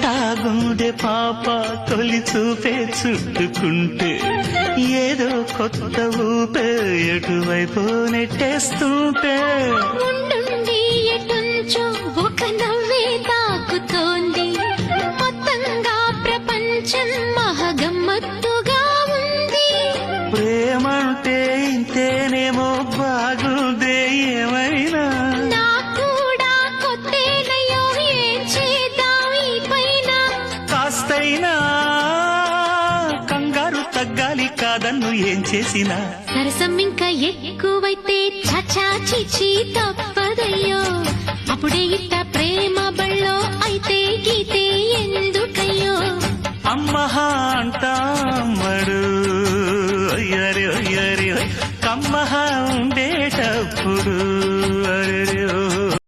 ఎట్టాగుండే పాప తొలి చూపే చుట్టుకుంటే ఏదో కొత్త ఊపే ఎటువైపు నెట్టేస్తుంటే ఉండుండి ఎటుంచో ఒక నవ్వే తాకుతోంది మొత్తంగా ప్రపంచం మహగమ్మత్తుగా ఉంది ప్రేమంటే ఇంతేనేమో బాగుందే ఏమైనా నాకు కూడా కొత్తేనయ్యో ఏం చేద్దాం ఈ పైన కాస్తైనా కంగారు తగ్గాలి కాదన్ను ఏం చేసినా సరసం ఇంకా ఎక్కువైతే చాచా చిచి తప్పదయ్యో అప్పుడే ఇట్ట